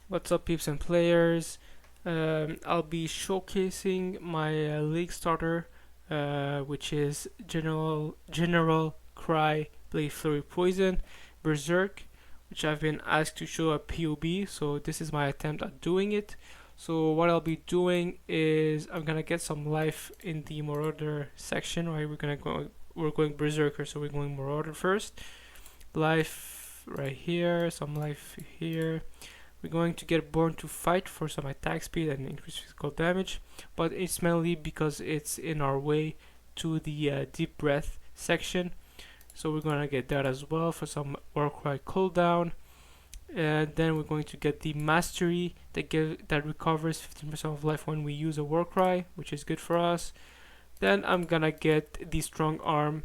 What's up, peeps and players? I'll be showcasing my league starter, which is General Cry Blade Flurry Poison Berserk, which I've been asked to show at PoB. So this is my attempt at doing it. So what I'll be doing is I'm gonna get some life in the Marauder section. Right, we're going Berserker, so we're going Marauder first. Life right here, some life here. We're going to get Born to Fight for some attack speed and increased physical damage, but it's mainly because it's in our way to the Deep Breath section. So we're going to get that as well for some Warcry cooldown. And then we're going to get the Mastery that recovers 15% of life when we use a Warcry, which is good for us. Then I'm gonna get the Strong Arm.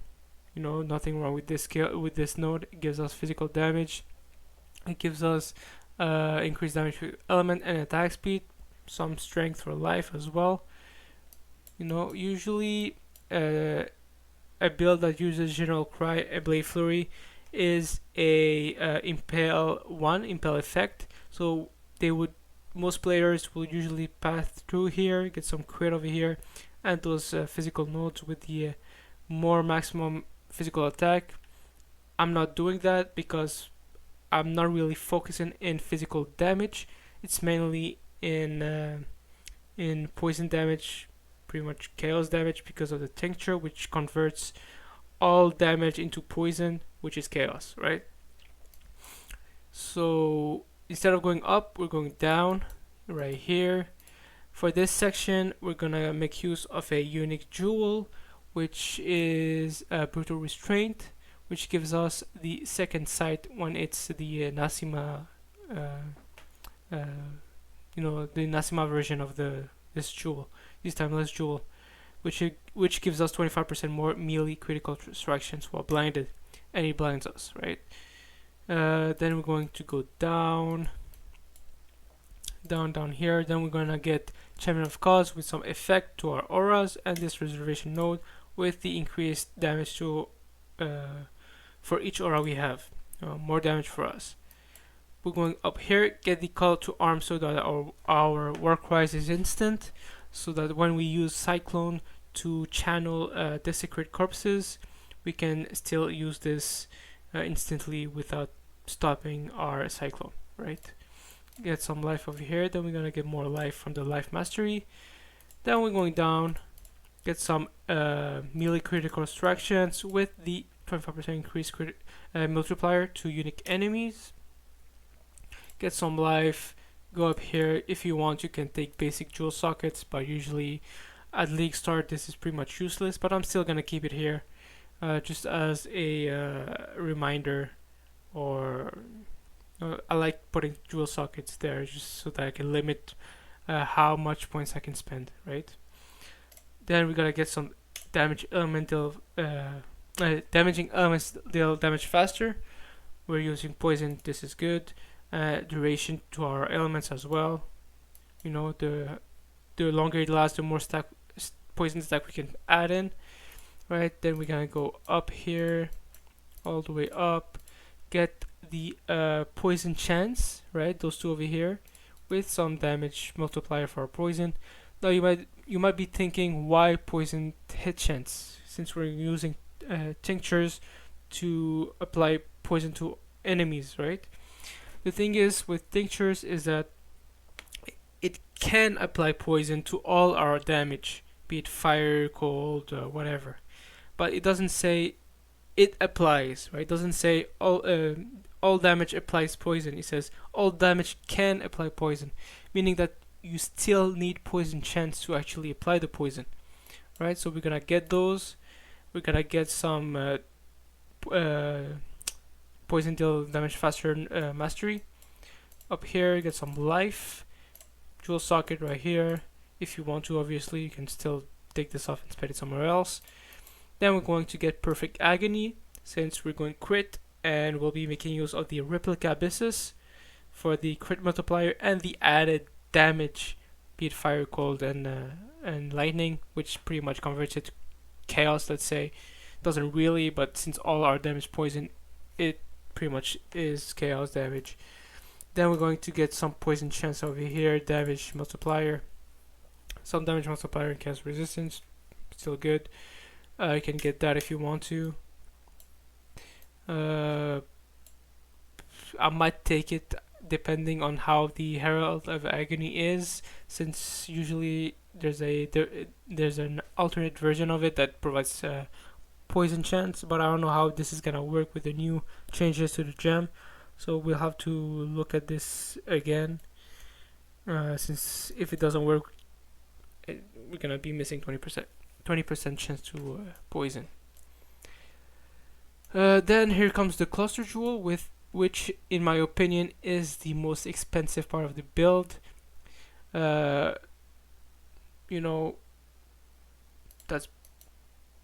You know, nothing wrong with this skill. With this node, it gives us physical damage. It gives us increased damage with element and attack speed, some strength for life as well. You know, usually a build that uses General Cry and Blade Flurry is a impale effect. So most players will usually pass through here, get some crit over here, and those physical nodes with the more maximum physical attack. I'm not doing that because I'm not really focusing in physical damage. It's mainly in poison damage, pretty much chaos damage because of the tincture, which converts all damage into poison, which is chaos, right? So instead of going up, we're going down right here. For this section, we're gonna make use of a unique jewel, which is Brutal Restraint, which gives us the second sight when it's the Nasima, the Nasima version of this jewel, this timeless jewel, which gives us 25% more melee critical distractions while blinded, and it blinds us, right? Then we're going to go down here. Then we're gonna get Champion of Cause with some effect to our auras, and this reservation node with the increased damage to for each aura we have, more damage for us. We're going up here, get the call to arms so that our Warcry is instant, so that when we use Cyclone to channel Desecrate Corpses, we can still use this instantly without stopping our Cyclone, right? Get some life over here, then we're gonna get more life from the Life Mastery. Then we're going down, get some melee critical distractions with the 25% increased multiplier to unique enemies. Get some life, go up here. If you want, you can take basic jewel sockets, but usually at league start this is pretty much useless, but I'm still gonna keep it here just as a reminder, or I like putting jewel sockets there just so that I can limit how much points I can spend, right? Then we gotta get some damaging elements deal damage faster. We're using poison, this is good. Duration to our elements as well. You know, the longer it lasts, the more poison stack we can add in. Right, then we're gonna go up here, all the way up, get the poison chance, right? Those two over here, with some damage multiplier for our poison. Now you might be thinking, why poison hit chance? Since we're using tinctures to apply poison to enemies, right? The thing is with tinctures is that it can apply poison to all our damage, be it fire, cold, whatever. But it doesn't say it applies, right? It doesn't say all damage applies poison. It says all damage can apply poison, meaning that you still need poison chance to actually apply the poison, right? So we're gonna get those. We're gonna get some poison deal damage faster mastery. Up here, get some life. Jewel socket right here. If you want to, obviously, you can still take this off and spend it somewhere else. Then we're going to get perfect agony, since we're going crit, and we'll be making use of the replica abysses for the crit multiplier and the added damage, be it fire, cold, and lightning, which pretty much converts it to chaos. Let's say doesn't really, but since all our damage poison, it pretty much is chaos damage. Then we're going to get some poison chance over here, damage multiplier, some damage multiplier and cast resistance, still good. You can get that if you want to. I might take it depending on how the Herald of Agony is, since usually there's an alternate version of it that provides poison chance, but I don't know how this is gonna work with the new changes to the gem, so we'll have to look at this again, since if it doesn't work, we're gonna be missing 20% chance to poison. Then here comes the cluster jewel, with which in my opinion is the most expensive part of the build. You know, that's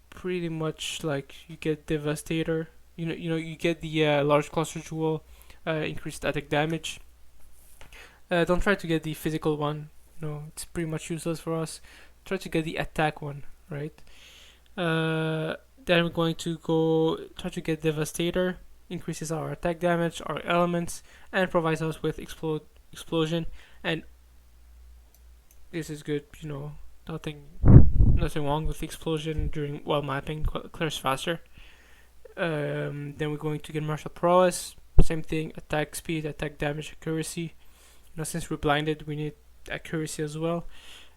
pretty much like you get Devastator. You get the large cluster jewel, increased attack damage. Don't try to get the physical one. No, it's pretty much useless for us. Try to get the attack one, right? Then we're going to go try to get Devastator. Increases our attack damage, our elements, and provides us with explosion. And this is good. Nothing wrong with explosion while mapping. Clears faster. Then we're going to get martial prowess. Same thing. Attack speed, attack damage, accuracy. Since we're blinded, we need accuracy as well,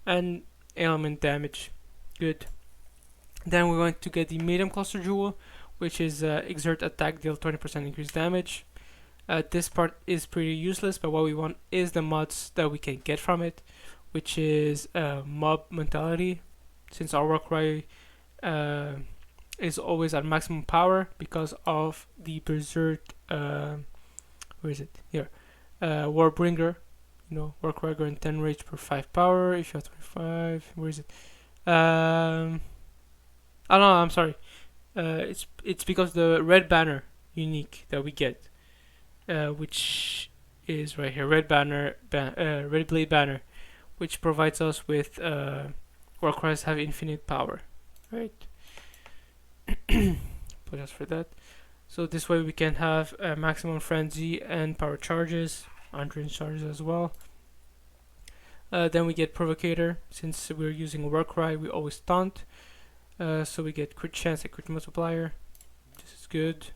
and element damage. Good. Then we're going to get the medium cluster jewel, which is exert attack, deal 20% increased damage. This part is pretty useless, but what we want is the mods that we can get from it, which is mob mentality, since our Warcry is always at maximum power because of the berserk. Where is it? Here. Warbringer. Warcry grant 10 rage per 5 power. If you have 25, where is it? Oh no, I'm sorry. It's because the red banner unique that we get, which is right here, red blade banner, which provides us with Warcries have infinite power, right? Apologize for that. So this way we can have maximum frenzy and power charges, endurance charges as well. Then we get provocator. Since we're using Warcry, we always taunt. So we get crit chance and crit multiplier. This is good.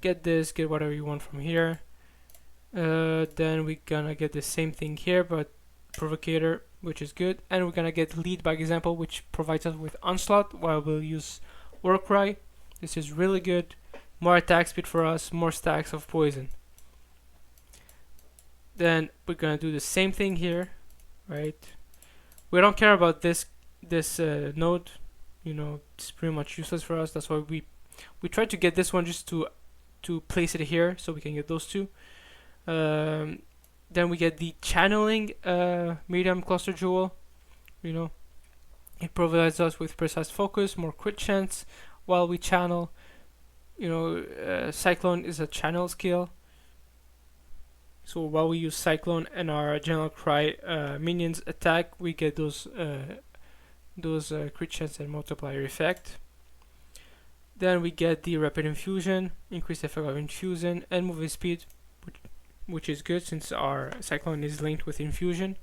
Get this, get whatever you want from here. Then we're gonna get the same thing here, but provocator, which is good. And we're gonna get lead by example, which provides us with onslaught while we'll use Warcry. This is really good. More attack speed for us, more stacks of poison. Then we're gonna do the same thing here, right? We don't care about this node. It's pretty much useless for us. That's why we tried to get this one just to place it here so we can get those two. Then we get the channeling medium cluster jewel. It provides us with precise focus, more crit chance while we channel. Cyclone is a channel skill. So while we use Cyclone and our General Cry minions attack, we get those crit chance and multiplier effect. Then we get the rapid infusion, increased effect of infusion, and movement speed, which is good since our Cyclone is linked with infusion.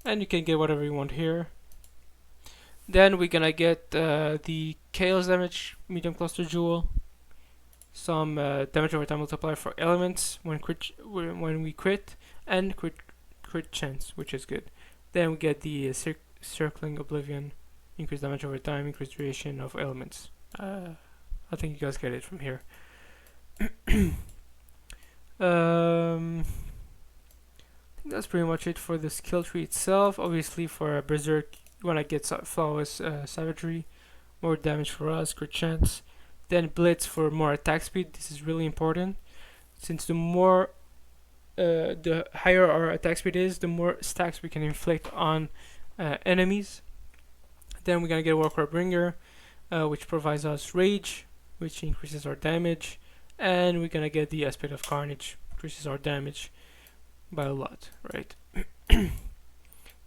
And you can get whatever you want here. Then we're gonna get the chaos damage medium cluster jewel, some damage over time multiplier for elements when we crit, and crit chance, which is good. Then we get the circling oblivion, increased damage over time, increased duration of elements. I think you guys get it from here. I think that's pretty much it for the skill tree itself. Obviously for berserk, you wanna get flawless savagery, more damage for us, crit chance. Then blitz for more attack speed. This is really important, since the higher our attack speed is, the more stacks we can inflict on enemies. Then we're gonna get Warcry Bringer, which provides us rage, which increases our damage, and we're gonna get the aspect of carnage, increases our damage by a lot, right? I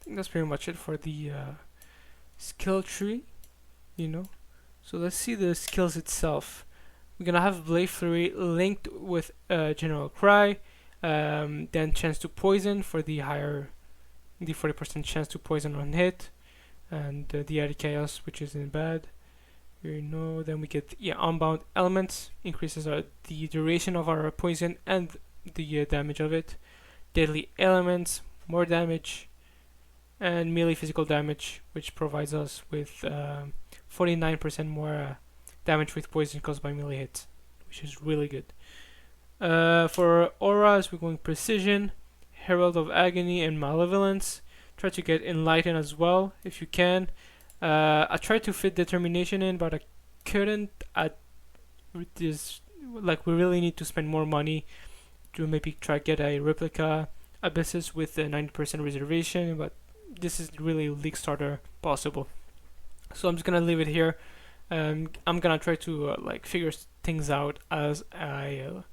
think that's pretty much it for the skill tree, So let's see the skills itself. We're gonna have Blade Flurry linked with General Cry, Then chance to poison for the 40% chance to poison on hit, and the added chaos, which isn't bad. Then we get unbound elements, increases the duration of our poison and the damage of it. Deadly elements, more damage, and melee physical damage, which provides us with 49% more damage with poison caused by melee hits, which is really good. For auras, we're going Precision, Herald of Agony, and Malevolence. Try to get Enlighten as well if you can. I tried to fit Determination in, but I couldn't. We really need to spend more money to maybe try get a replica Abysses with a 90% reservation, but this is really League Starter possible. So I'm just gonna leave it here. I'm gonna try to figure things out as I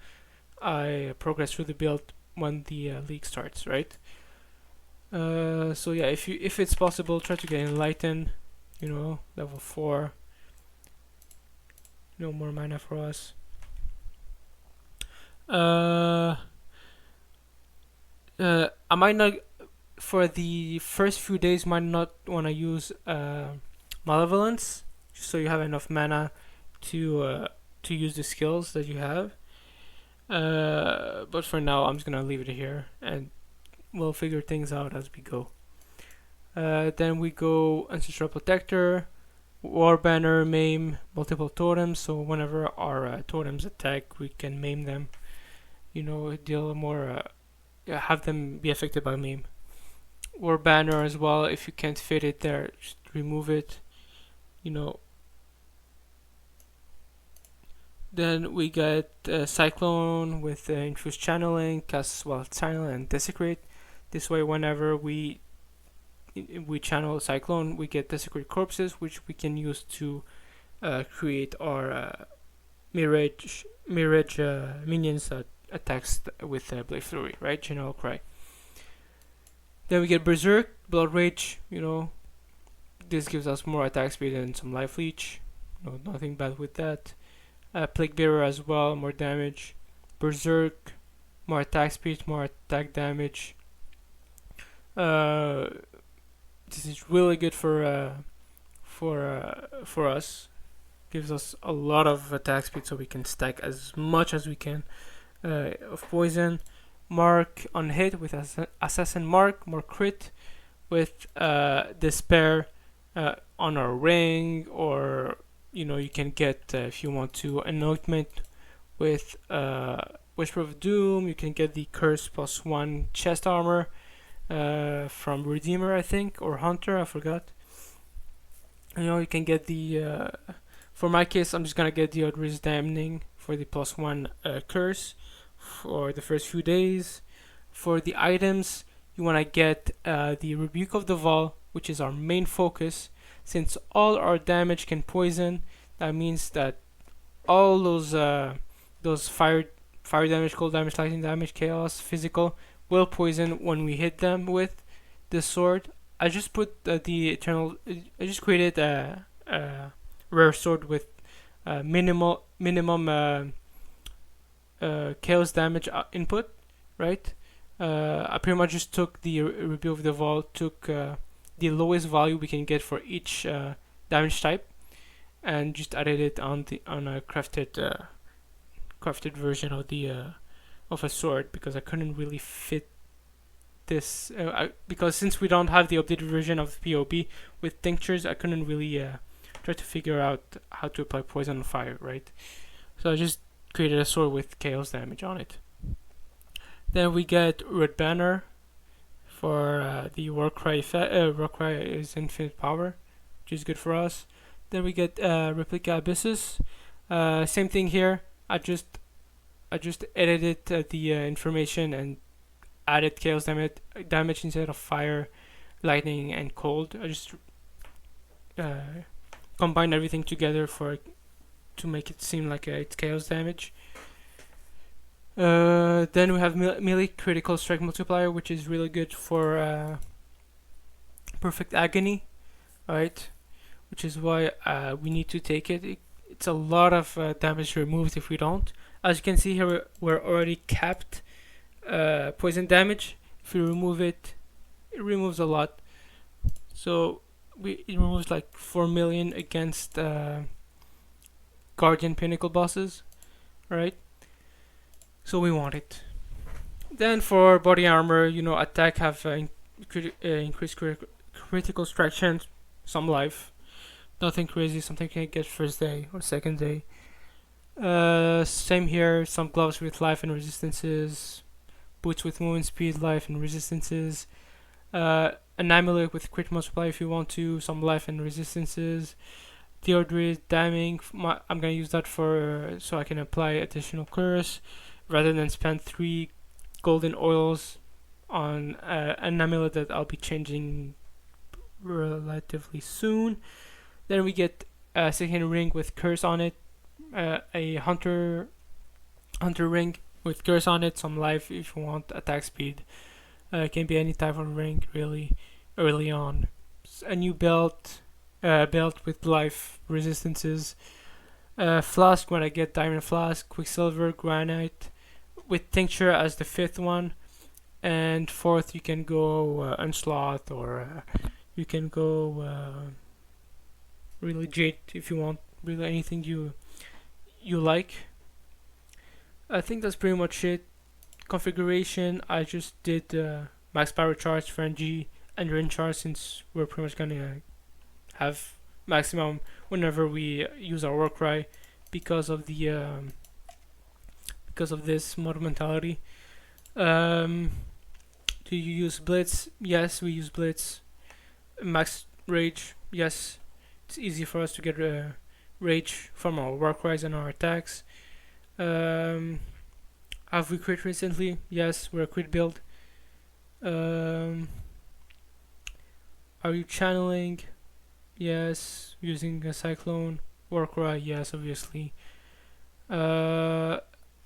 progress through the build when the league starts, right? So yeah, if it's possible, try to get Enlighten, level 4. No more mana for us. I might not, for the first few days, might not want to use Malevolence, just so you have enough mana to use the skills that you have. But for now, I'm just gonna leave it here, and we'll figure things out as we go. Then we go Ancestral Protector, War Banner, Maim, multiple totems, so whenever our totems attack, we can maim them. Deal more, have them be affected by Maim. War Banner as well, if you can't fit it there, just remove it. Then we get Cyclone with Infused Channeling, Cast while silent, and Desecrate. This way, whenever we channel Cyclone, we get Desecrate Corpses, which we can use to create our Mirage minions that attacks with Blade Flurry, right? General Cry. Then we get Berserk, Blood Rage. This gives us more attack speed and some life leech. Nothing bad with that. Plague Bearer as well, more damage. Berserk, more attack speed, more attack damage. This is really good for us. Gives us a lot of attack speed, so we can stack as much as we can of poison. Mark on hit with Assassin Mark, more crit with Despair on our ring, or you can get, if you want to, Anointment with Whisper of Doom. You can get the Curse +1 chest armor from Redeemer, I think, or Hunter, I forgot. You can get the for my case, I'm just gonna get the Odri's Damning for the +1 curse for the first few days. For the items, you want to get the Rebuke of the Vaal, which is our main focus. Since all our damage can poison, that means that all those fire damage, cold damage, lightning damage, chaos, physical will poison when we hit them with the sword. I just put the eternal. I just created a rare sword with minimum chaos damage input, right? I pretty much just took the Rebuke of the Vaal, took the lowest value we can get for each damage type, and just added it on a crafted version of the of a sword, because I couldn't really fit this because since we don't have the updated version of PoB with tinctures, I couldn't really try to figure out how to apply poison and fire, right? So I just created a sword with chaos damage on it. Then we get Red Banner for the Warcry. Warcry is infinite power, which is good for us. Then we get Replica Abysses. Same thing here. I just edited the information and added chaos damage instead of fire, lightning, and cold. I just combined everything together to make it seem like it's chaos damage. Then we have melee critical strike multiplier, which is really good for perfect agony, right? Which is why we need to take it. It's a lot of damage removed if we don't. As you can see here, we're already capped poison damage. If you remove it, it removes a lot. So it removes like 4 million against Guardian Pinnacle bosses, right? So we want it. Then for body armor, attack have increased critical strike some life. Nothing crazy, something you can get first day or second day. Same here, some gloves with life and resistances, boots with movement speed, life and resistances, an amulet with crit multiply if you want to, some life and resistances, deodorant damning. I'm gonna use that for so I can apply additional curse rather than spend 3 golden oils on an amulet that I'll be changing relatively soon. Then we get a second ring with curse on it, a hunter ring with curse on it, some life if you want, attack speed. It can be any type of ring really early on. A new belt with life resistances. Flask when I get diamond flask, quicksilver, granite, with tincture as the 5th one, and 4th you can go onslaught, or you can go really jade if you want, really anything you like. I think that's pretty much it. Configuration, I just did max power charge for NG and range charge, since we're pretty much gonna have maximum whenever we use our war cry because of the because of this model mentality. Do you use blitz? Yes, we use blitz. Max rage? Yes, it's easy for us to get rage from our war cries and our attacks. Have we crit recently? Yes, we're a crit build. Are you channeling? Yes. Using a cyclone. Warcry? Yes, obviously.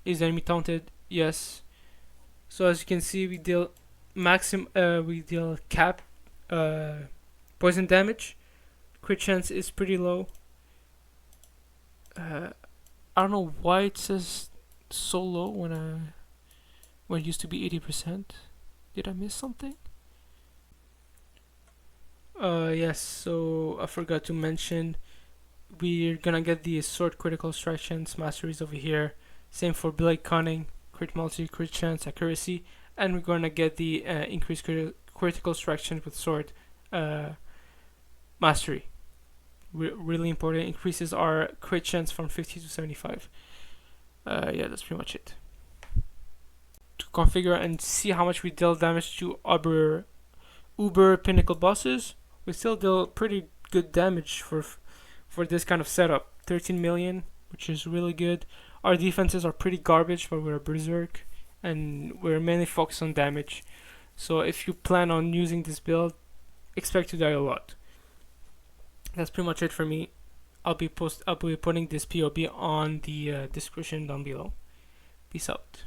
Is enemy taunted? Yes. So as you can see, we deal cap poison damage. Crit chance is pretty low. I don't know why it says so low when it used to be 80%. Did I miss something? Yes, so I forgot to mention, we're gonna get the sword critical strike masteries over here. Same for blade cunning, crit multi, crit chance, accuracy, and we're gonna get the increased critical strike with sword mastery. Really important, increases our crit chance from 50 to 75. Yeah, that's pretty much it. To configure and see how much we deal damage to Uber Pinnacle bosses, we still deal pretty good damage for this kind of setup. 13 million, which is really good. Our defenses are pretty garbage, but we're a berserk, and we're mainly focused on damage. So if you plan on using this build, expect to die a lot. That's pretty much it for me. I'll be putting this PoB on the description down below. Peace out.